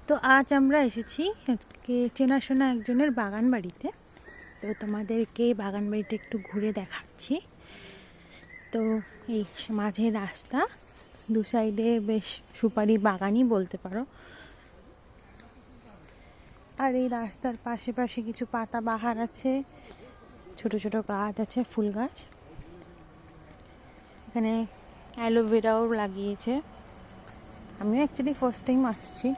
তো আজ আমরা এসেছি আজকে চেনাশোনা একজনের বাগান বাড়িতে। তো তোমাদেরকে বাগান বাড়িটা একটু ঘুরে দেখাচ্ছি। তো এই মাঝে রাস্তা, দু সাইডে বেশ সুপারি বাগানই বলতে পারো। আর এই রাস্তার পাশে পাশে কিছু পাতা বাহার আছে, ছোট ছোট গাছ আছে, ফুল গাছ। এখানে অ্যালোভেরাও লাগিয়েছে। আমিও অ্যাকচুয়ালি ফার্স্ট টাইম আসছি।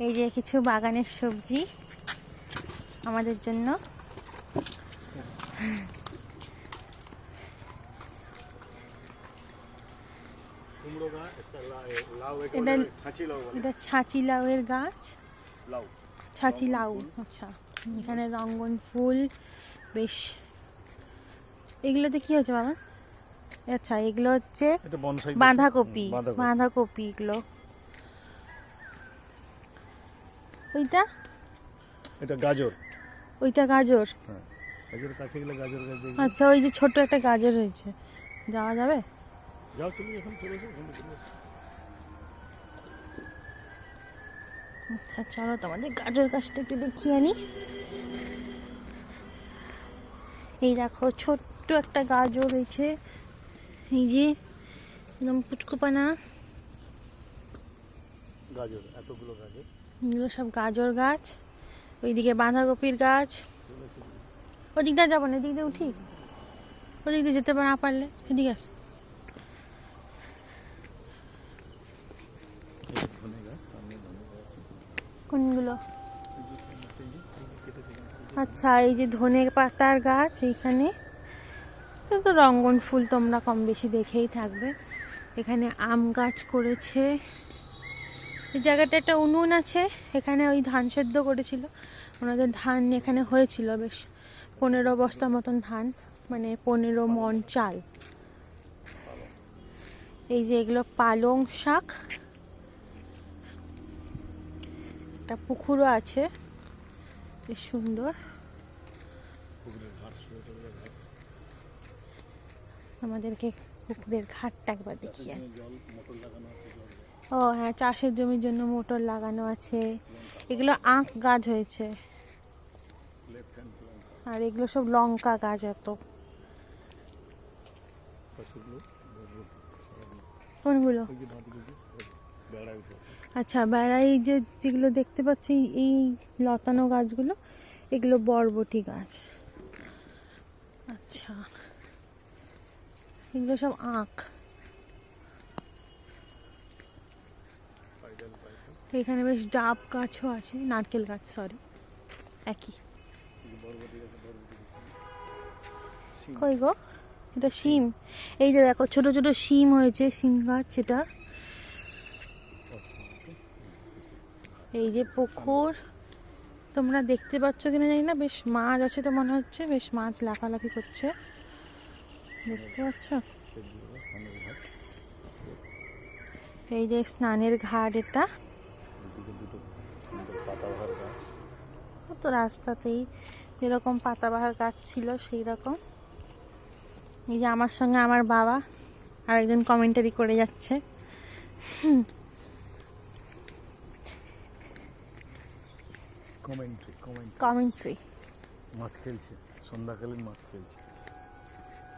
এই যে কিছু বাগানের সবজি আমাদের জন্য। এটা ছাঁচি লাউয়ের গাছ, ছাঁচি লাউ। আচ্ছা, এখানে রঙ্গন ফুল বেশ। এগুলোতে কি হচ্ছে বাবা? আচ্ছা, এগুলো হচ্ছে বাঁধাকপি। বাঁধাকপি এগুলো। ওইটা এটা গাজর। ওইটা গাজর। হ্যাঁ, গাজরের কাছে গেলে গাজর গাছ দেখবে। আচ্ছা, ওই যে ছোট একটা গাজর হয়েছে, যাওয়া যাবে? যাও, তুমি এখন চলে এসো, এখানে চলে এসো। আচ্ছা, চলো তোমাদের গাজর গাছটা একটু দেখিয়ে আনি। এই দেখো, ছোট্ট একটা গাজর হয়েছে। এই যে একদম পুচকুপানা গাজর, এতগুলো গাজর। এগুলো সব গাজর গাছ। ওইদিকে বাঁধাকপির গাছ। ওদিক দিয়ে যাবো না, এদিক দিয়ে উঠি। ওদিক দিয়ে যেতে না পারলে এদিকে আস। কোনগুলো? আচ্ছা, এই যে ধনে পাতার গাছ এইখানে। তো রঙ্গন ফুল তোমরা কম বেশি দেখেই থাকবে। এখানে আম গাছ করেছে। এই জায়গাটা একটা উনুন আছে, এখানে ওই ধান সেদ্ধ করেছিল। ওনাদের ধান এখানে হয়েছিল বেশ 15 বস্তা মতন ধান, মানে 15 মণ চাল। এই যে এগুলো পালং শাক। একটা পুকুরও আছে, বেশ সুন্দর। আমাদেরকে পুকুরের ঘাটটা একবার দেখিয়ে। ও হ্যাঁ, চাষের জমির জন্য মোটর লাগানো আছে। এগুলো আখ গাছ হয়েছে, আর এগুলো সব লঙ্কা গাছ। এত কোনগুলো? আচ্ছা, বেড়াই যেগুলো দেখতে পাচ্ছি, এই লতানো গাছগুলো, এগুলো বরবটি গাছ। আচ্ছা, এগুলো সব আখ। এখানে বেশ ডাব গাছও আছে, নারকেল গাছ, সরি একই। কই গো? এটা শিম। এই যে দেখো, ছোট ছোট শিম হয়েছে, শিম গাছ এটা। এই যে পুকুর, তোমরা দেখতে পাচ্ছ কিনা জানি না, বেশ মাছ আছে তো মনে হচ্ছে। বেশ মাছ লাফালাফি করছে, দেখতে পাচ্ছ? এই যে স্নানের ঘাট এটা। তো রাস্তাতেই যেরকম পাতাবাহার গাছ ছিল সেই রকম। এই যে আমার সঙ্গে আমার বাবা আর একজন কমেন্টারি করে যাচ্ছে। কমেন্ট্রি মাছ খেলছে, সন্ধ্যাকালীন মাছ খেলছে।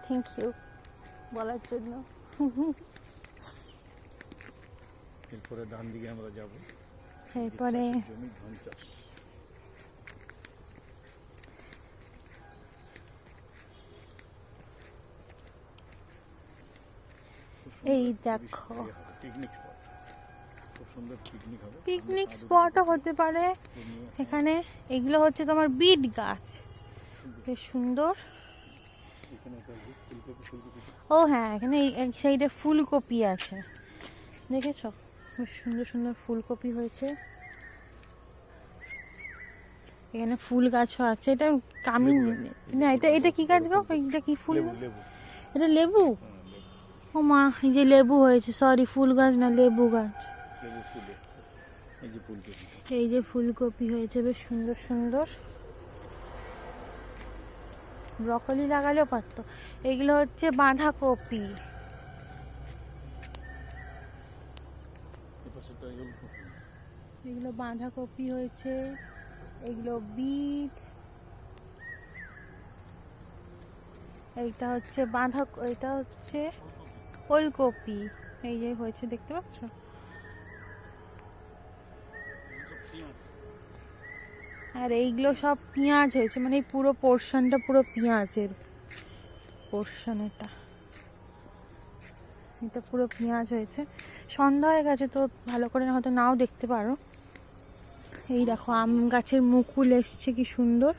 থ্যাংক ইউ বলার জন্য। এরপরে ডান দিকে আমরা যাব, এরপরে জমি ধান চাষ। এই দেখো, পিকনিক স্পট, খুব সুন্দর পিকনিক হবে। পিকনিক স্পটও হতে পারে এখানে। এগুলো হচ্ছে তোমার বিট গাছ, বেশ সুন্দর। ও হ্যাঁ, এখানে এই সাইডে ফুলকপি আছে, দেখেছো? বেশ সুন্দর সুন্দর ফুলকপি হয়েছে। এখানে ফুল গাছও আছে। এটা কামিন না, এটা কি গাছ গো? এটা কি ফুল? এটা লেবু। ও মা, এই যে লেবু হয়েছে। সরি, ফুল গাছ না, লেবু গাছ। এই যে ফুলকপি হয়েছে, বেশ সুন্দর সুন্দর। ব্রকলি লাগালেও পারতো। এগুলো হচ্ছে বাঁধাকপি। পাশেটা ওলকপি। এগুলো বাঁধাকপি হয়েছে, এগুলো বিট, এইটা হচ্ছে এটা হচ্ছে ওলকপি। এই যে হয়েছে, দেখতে পাচ্ছ? আর এইগুলো সব পেঁয়াজ হয়েছে, মানে এই পুরো পোর্শনটা পুরো পেঁয়াজের পোর্শন। এটা পুরো পেঁয়াজ হয়েছে। সন্ধ্যা হয়ে গেছে তো ভালো করে হয়তো নাও দেখতে পারো। এই দেখো আম গাছের মুকুল এসছে, কি সুন্দর।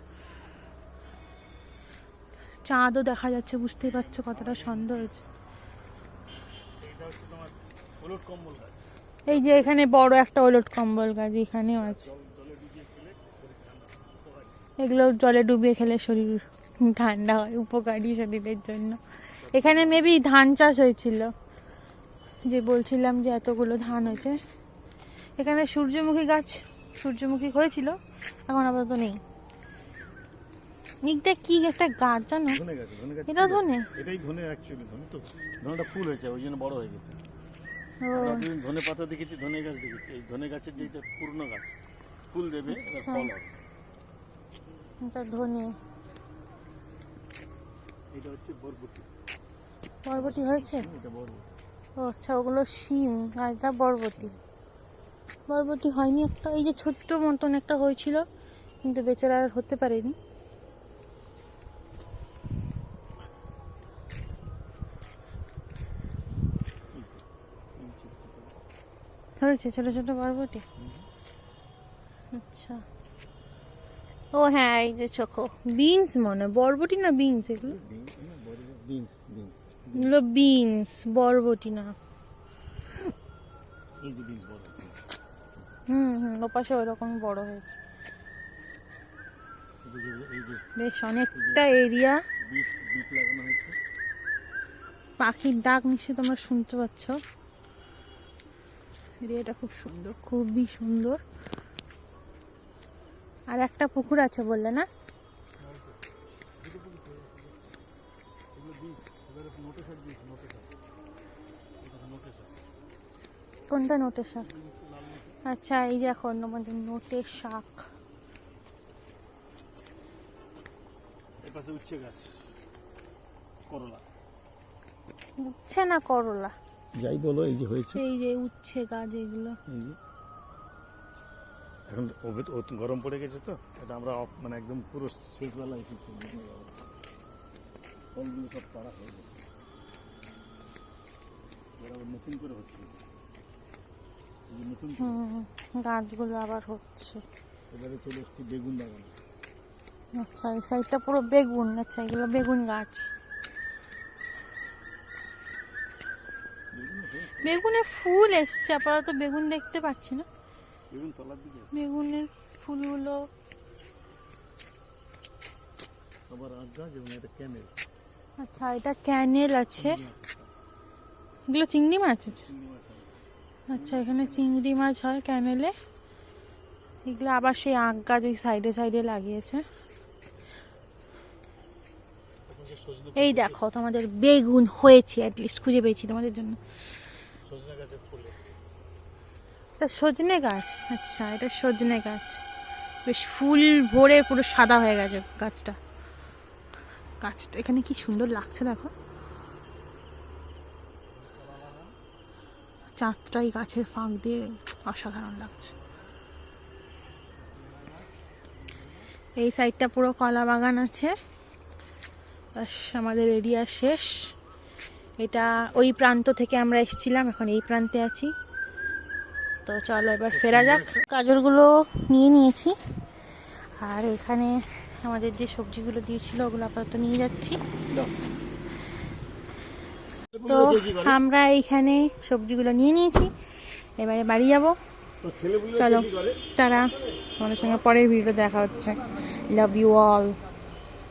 চাঁদও দেখা যাচ্ছে, বুঝতেই পারছো কতটা সন্ধ্যা হয়েছে। এই যে এখানে বড় একটা ওলট কম্বল গাছ এখানেও আছে। এগুলো জলে ডুবিয়ে খেলে শরীর ঠান্ডা হয়, উপকারী শরীরের জন্য। এখানে মেবি ধান চাষ হয়েছিল, যে বলছিলাম যে এতগুলো ধান হয়েছে। এখানে সূর্যমুখী গাছ, সূর্যমুখী হয়েছিল, এখন আপাতত নেই। নিকটা কি একটা গাছ জানো? এটা ধনে? এটাই ধনে, অ্যাকচুয়ালি ধনে তো। ধনেটা ফুল হয়েছে, ওই জন্য বড় হয়ে গেছে। ধনে পাতা দেখেছি, ধনে গাছ দেখেছি। এই ধনে গাছের যেটা পুরনো গাছ, ফুল দেবে, ফল হবে। এটা ধনে। এটা হচ্ছে বরবটি। বরবটি হয়েছে? এটা বরবটি। ও আচ্ছা, ওগুলো শিম আর এটা বরবটি। বরবটি হয়নি একটা, এই যে ছোট্ট মতন একটা হয়েছিল, কিন্তু বেচারা আর হতে পারেনি। হয়েছে ছোট ছোট বরবটি। আচ্ছা, ও হ্যাঁ, এই যে চোখো বিনস, মনে বরবটি না বিনস? এগুলো এগুলো বিনস, বরবটি না। ওপাশে ওই রকম বড় হয়েছে। বেশ অনেকটা এরিয়া। পাখির ডাক নিশ্চয়ই তোমরা শুনতে পাচ্ছ। এরিয়াটা খুব সুন্দর, খুবই সুন্দর। আর একটা পুকুর আছে বললে না? কোনটা নোটের শাক? আচ্ছা, এই যে এখন আমাদের নোটের শাক। উচ্ছে গাছ, করলা। উচ্ছে না করলা, যাই বলো, এই যে হয়েছে। এই যে উচ্ছে গাছ এগুলো। এখন গরম পড়ে গেছে তো, এটা আমরা মানে একদম পুরো শেষবেলা এসেছি। ফলগুলো সব পাড়া হয়ে গেছে, নতুন করে হচ্ছে। গাছগুলো আবার হচ্ছে। এবারে চলে এসেছি বেগুন বাগান। আচ্ছা, এই সাইডটা পুরো বেগুন। আচ্ছা, এগুলো বেগুন গাছ। বেগুনের ফুল এসছে, আপাতত বেগুন দেখতে পাচ্ছি না। বেগুন তলার দিকে, বেগুনের ফুলগুলো আবার আগ গাছ এবং এটা ক্যানেল। আচ্ছা, এটা ক্যানেল আছে। এগুলো চিংড়ি মাছ আছে। আচ্ছা, এখানে চিংড়ি মাছ হয় ক্যানেলে। এগুলো আবার সেই আগ গাছ ওই সাইডে সাইডে লাগিয়েছে। এই দেখো তোমাদের বেগুন হয়েছে, অ্যাটলিস্ট খুঁজে পেয়েছি তোমাদের জন্য। এটা সজনে গাছ। আচ্ছা, এটা সজনে গাছ। বেশ ফুল ভরে পুরো সাদা হয়ে গেছে গাছটা। গাছটা এখানে কি সুন্দর লাগছে দেখো। চাঁদটা এই গাছের ফাঁক দিয়ে অসাধারণ লাগছে। এই সাইডটা পুরো কলা বাগান আছে। আমাদের এরিয়া শেষ। এটা ওই প্রান্ত থেকে আমরা এসেছিলাম, এখন এই প্রান্তে আছি। তো চলো এবার ফেরা যাক। গাজরগুলো নিয়ে নিয়েছি, আর এখানে আমাদের যে সবজিগুলো দিয়েছিল ওগুলো আপাতত নিয়ে যাচ্ছি। তো আমরা এইখানে সবজিগুলো নিয়ে নিয়েছি, এবারে বাড়ি যাব। চলো, তারা তোমাদের সঙ্গে পরের ভিডিও দেখা হচ্ছে। Love you all.